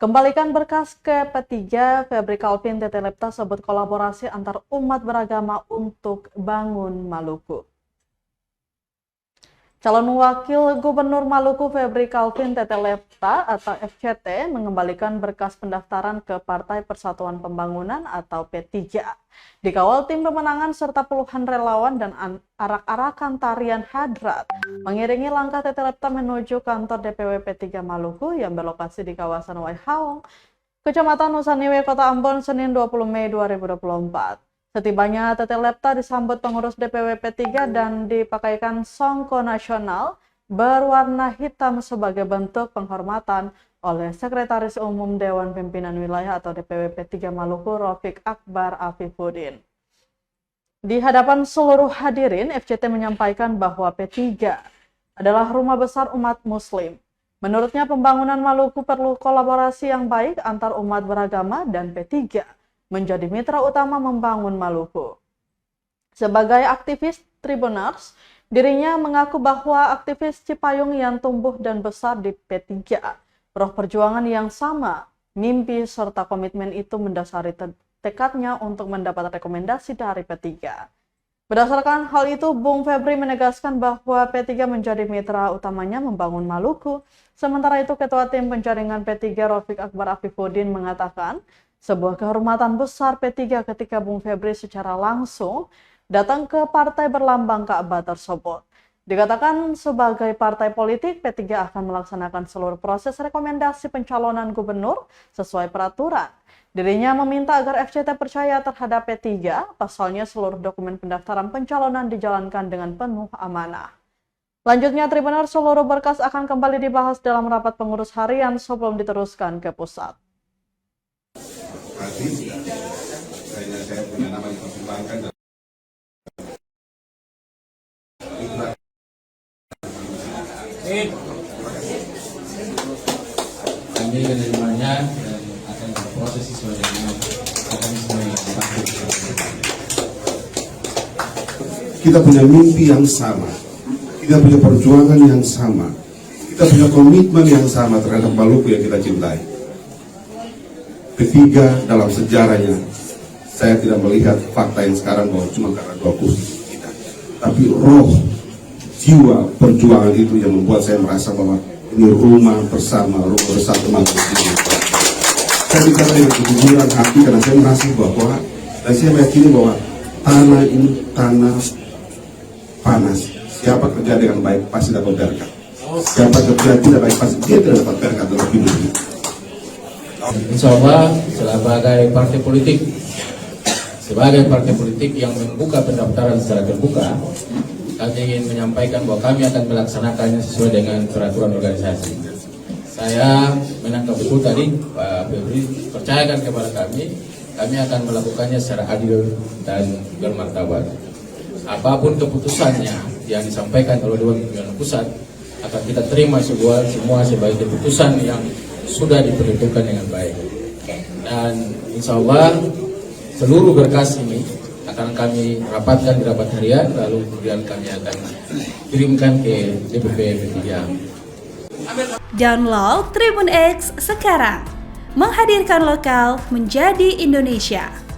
Kembalikan berkas ke P3, Febri Calvin Tete Lepta sebut kolaborasi antar umat beragama untuk bangun Maluku. Calon Wakil Gubernur Maluku Febri Calvin Tete Lepta atau FCT mengembalikan berkas pendaftaran ke Partai Persatuan Pembangunan atau P3. Dikawal tim pemenangan serta puluhan relawan dan arak-arakan tarian hadrat mengiringi langkah Tete Lepta menuju kantor DPW P3 Maluku yang berlokasi di kawasan Waihaong, Kecamatan Nusaniwe, Kota Ambon, Senin 20 Mei 2024. Setibanya Tete Lepta disambut pengurus DPW P3 dan dipakaikan songko nasional berwarna hitam sebagai bentuk penghormatan oleh Sekretaris Umum Dewan Pimpinan Wilayah atau DPW P3 Maluku Rafiq Akbar Afifuddin. Di hadapan seluruh hadirin, FCT menyampaikan bahwa P3 adalah rumah besar umat Muslim. Menurutnya pembangunan Maluku perlu kolaborasi yang baik antar umat beragama dan P3 menjadi mitra utama membangun Maluku. Sebagai aktivis Tribuners, dirinya mengaku bahwa aktivis Cipayung yang tumbuh dan besar di P3, roh perjuangan yang sama, mimpi serta komitmen itu mendasari tekadnya untuk mendapat rekomendasi dari P3. Berdasarkan hal itu, Bung Febri menegaskan bahwa P3 menjadi mitra utamanya membangun Maluku. Sementara itu, Ketua Tim Penjaringan P3 Rafiq Akbar Afifuddin mengatakan, sebuah kehormatan besar P3 ketika Bung Febri secara langsung datang ke partai berlambang Ka'bah tersebut. Dikatakan sebagai partai politik, P3 akan melaksanakan seluruh proses rekomendasi pencalonan gubernur sesuai peraturan. Dirinya meminta agar FCT percaya terhadap P3, pasalnya seluruh dokumen pendaftaran pencalonan dijalankan dengan penuh amanah. Lanjutnya, Tribuners, seluruh berkas akan kembali dibahas dalam rapat pengurus harian sebelum diteruskan ke pusat. Saya punya nama dipertimbangkan dan kami menerimanya dan akan berproses sesuai dengan mekanisme yang dipakai. kita punya mimpi yang sama, kita punya perjuangan yang sama, kita punya komitmen yang sama terhadap Maluku yang kita cintai. P3 dalam sejarahnya, saya tidak melihat fakta yang sekarang bahwa cuma karena 2 kursi kita, tapi roh, jiwa perjuangan itu yang membuat saya merasa bahwa ini rumah bersama, rumah bersatu Maluku ini. Saya bicara dengan kejujuran hati karena saya merasa bahwa, dan saya meyakini bahwa tanah ini tanah panas. Siapa kerja dengan baik pasti dapat berkat. Siapa kerja tidak baik pasti dia tidak dapat berkat dalam hidupnya. Insya Allah sebagai partai politik yang membuka pendaftaran secara terbuka, kami ingin menyampaikan bahwa kami akan melaksanakannya sesuai dengan peraturan organisasi. Saya menangkap betul tadi Pak Febri percayakan kepada kami akan melakukannya secara adil dan bermartabat. Apapun keputusannya yang disampaikan oleh Dewan Pimpinan Pusat akan kita terima semua sebagai keputusan yang sudah diperhitungkan dengan baik. Dan insya Allah seluruh berkas ini akan kami rapatkan di rapat harian, lalu kemudian kami akan kirimkan ke DPP P3. Download Tribun X sekarang, menghadirkan lokal menjadi Indonesia.